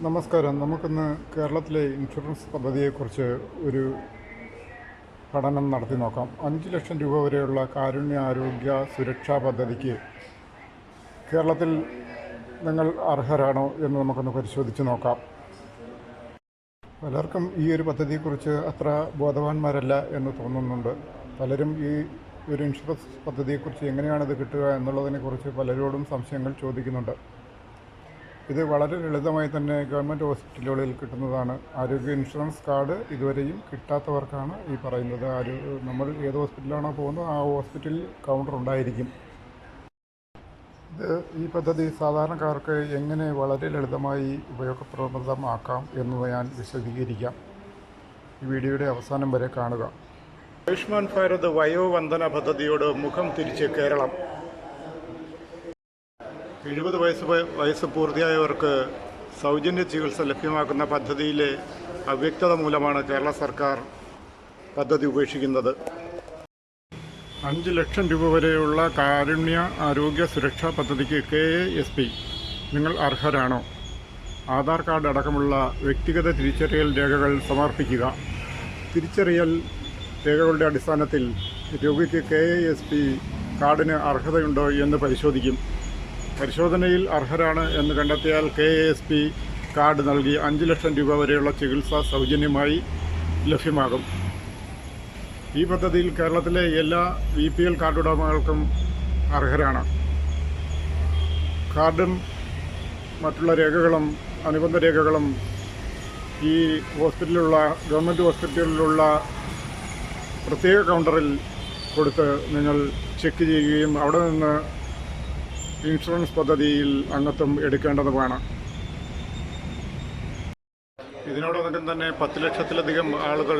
നമസ്കാരം. നമുക്കിന്ന് കേരളത്തിലെ ഇൻഷുറൻസ് പദ്ധതിയെക്കുറിച്ച് ഒരു പഠനം നടത്തി നോക്കാം. 5 ലക്ഷം രൂപ വരെയുള്ള കാരുണ്യ ആരോഗ്യ സുരക്ഷാ പദ്ധതിക്ക് കേരളത്തിൽ നിങ്ങൾ അർഹരാണോ എന്ന് നമുക്കൊന്ന് പരിശോധിച്ച് നോക്കാം. പലർക്കും ഈ ഒരു പദ്ധതിയെക്കുറിച്ച് അത്ര ബോധവാന്മാരല്ല എന്ന് തോന്നുന്നുണ്ട്. പലരും ഈ ഒരു ഇൻഷുറൻസ് പദ്ധതിയെക്കുറിച്ച് എങ്ങനെയാണിത് കിട്ടുക എന്നുള്ളതിനെക്കുറിച്ച് പലരോടും സംശയങ്ങൾ ചോദിക്കുന്നുണ്ട്. ഇത് വളരെ ലളിതമായി തന്നെ ഗവൺമെൻറ് ഹോസ്പിറ്റലുകളിൽ കിട്ടുന്നതാണ്. ആരോഗ്യ ഇൻഷുറൻസ് കാർഡ് ഇതുവരെയും കിട്ടാത്തവർക്കാണ് ഈ പറയുന്നത്. നമ്മൾ ഏത് ഹോസ്പിറ്റലാണോ പോകുന്നത് ആ ഹോസ്പിറ്റലിൽ കൗണ്ടർ ഉണ്ടായിരിക്കും. ഈ പദ്ധതി സാധാരണക്കാർക്ക് എങ്ങനെ വളരെ ലളിതമായി ഉപയോഗപ്രദമാക്കാം എന്ന് ഞാൻ വിശദീകരിക്കാം. ഈ വീഡിയോയുടെ അവസാനം വരെ കാണുക. ആയുഷ്മാൻ ഭാരത് വയോവന്ദന പദ്ധതിയോട് മുഖം തിരിച്ച് കേരളം. 70 വയസ്സ് പൂർത്തിയായവർക്ക് സൗജന്യ ചികിത്സ ലഭ്യമാക്കുന്ന പദ്ധതിയിലെ അവ്യക്തത മൂലമാണ് കേരള സർക്കാർ പദ്ധതി ഉപേക്ഷിക്കുന്നത്. 5 ലക്ഷം രൂപ വരെയുള്ള കാരുണ്യ ആരോഗ്യ സുരക്ഷാ പദ്ധതിക്ക് KASP നിങ്ങൾ അർഹരാണോ? ആധാർ കാർഡ് അടക്കമുള്ള വ്യക്തിഗത തിരിച്ചറിയൽ രേഖകൾ സമർപ്പിക്കുക. തിരിച്ചറിയൽ രേഖകളുടെ അടിസ്ഥാനത്തിൽ രോഗിക്ക് KASP കാർഡിന് അർഹതയുണ്ടോ എന്ന് പരിശോധിക്കും. പരിശോധനയിൽ അർഹരാണ് എന്ന് കണ്ടെത്തിയാൽ KASP കാർഡ് നൽകി 5 ലക്ഷം രൂപ വരെയുള്ള ചികിത്സ സൗജന്യമായി ലഭ്യമാകും. ഈ പദ്ധതിയിൽ കേരളത്തിലെ എല്ലാ BPL കാർഡ് ഉടമകൾക്കും അർഹരാണ്. കാർഡും മറ്റുള്ള രേഖകളും അനുബന്ധ രേഖകളും ഈ ഗവൺമെൻറ് ഹോസ്പിറ്റലിലുള്ള പ്രത്യേക കൗണ്ടറിൽ കൊടുത്ത് നിങ്ങൾ ചെക്ക് ചെയ്യുകയും അവിടെ നിന്ന് ഇൻഷുറൻസ് പദ്ധതിയിൽ അംഗത്വം എടുക്കേണ്ടതുമാണ്. ഇതിനോടകം തന്നെ 10 ലക്ഷത്തിലധികം ആളുകൾ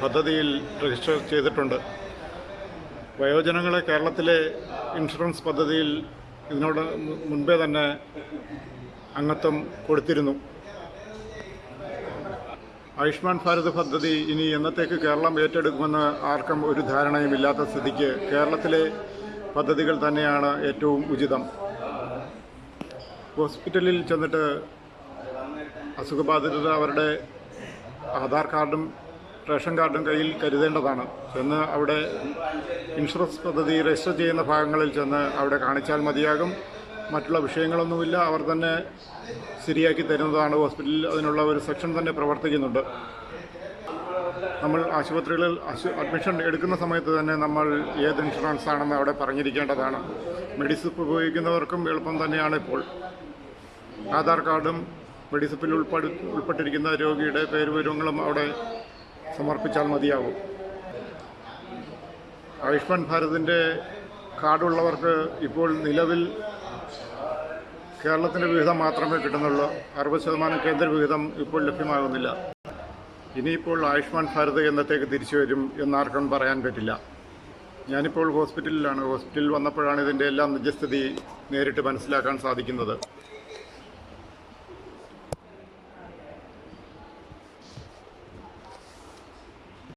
പദ്ധതിയിൽ രജിസ്റ്റർ ചെയ്തിട്ടുണ്ട്. വയോജനങ്ങളെ കേരളത്തിലെ ഇൻഷുറൻസ് പദ്ധതിയിൽ ഇതിനോട് മുൻപേ തന്നെ അംഗത്വം കൊടുത്തിരുന്നു. ആയുഷ്മാൻ ഭാരത് പദ്ധതി ഇനി എന്നത്തേക്ക് കേരളം ഏറ്റെടുക്കുമെന്ന് ആർക്കും ഒരു ധാരണയുമില്ലാത്ത സ്ഥിതിക്ക് കേരളത്തിലെ പദ്ധതികൾ തന്നെയാണ് ഏറ്റവും ഉചിതം. ഹോസ്പിറ്റലിൽ ചെന്നിട്ട് അസുഖബാധിതർ അവരുടെ ആധാർ കാർഡും റേഷൻ കാർഡും കയ്യിൽ കരുതേണ്ടതാണ്. ചെന്ന് അവിടെ ഇൻഷുറൻസ് പദ്ധതി രജിസ്റ്റർ ചെയ്യുന്ന ഭാഗങ്ങളിൽ ചെന്ന് അവിടെ കാണിച്ചാൽ മതിയാകും. മറ്റുള്ള വിഷയങ്ങളൊന്നുമില്ല, അവർ തന്നെ ശരിയാക്കി തരുന്നതാണ്. ഹോസ്പിറ്റലിൽ അതിനുള്ള ഒരു സെക്ഷൻ തന്നെ പ്രവർത്തിക്കുന്നുണ്ട്. നമ്മൾ ആശുപത്രികളിൽ അഡ്മിഷൻ എടുക്കുന്ന സമയത്ത് തന്നെ നമ്മൾ ഏത് ഇൻഷുറൻസ് ആണെന്ന് അവിടെ പറഞ്ഞിരിക്കേണ്ടതാണ്. മെഡിസിപ്പ് ഉപയോഗിക്കുന്നവർക്കും എളുപ്പം തന്നെയാണ് ഇപ്പോൾ. ആധാർ കാർഡും മെഡിസിപ്പിൽ ഉൾപ്പെട്ടിരിക്കുന്ന രോഗിയുടെ പേരുവിവരങ്ങളും അവിടെ സമർപ്പിച്ചാൽ മതിയാകും. ആയുഷ്മാൻ ഭാരതിൻ്റെ കാർഡുള്ളവർക്ക് ഇപ്പോൾ നിലവിൽ കേരളത്തിൻ്റെ വിഹിതം മാത്രമേ കിട്ടുന്നുള്ളൂ. 60% കേന്ദ്ര വിഹിതം ഇപ്പോൾ ലഭ്യമാകുന്നില്ല. ഇനിയിപ്പോൾ ആയുഷ്മാൻ ഭാരത് എന്നത്തേക്ക് തിരിച്ചു വരും എന്നാർക്കും പറയാൻ പറ്റില്ല. ഞാനിപ്പോൾ ഹോസ്പിറ്റലിലാണ്. ഹോസ്പിറ്റലിൽ വന്നപ്പോഴാണ് ഇതിൻ്റെ എല്ലാം നിജസ്ഥിതി നേരിട്ട് മനസ്സിലാക്കാൻ സാധിക്കുന്നത്.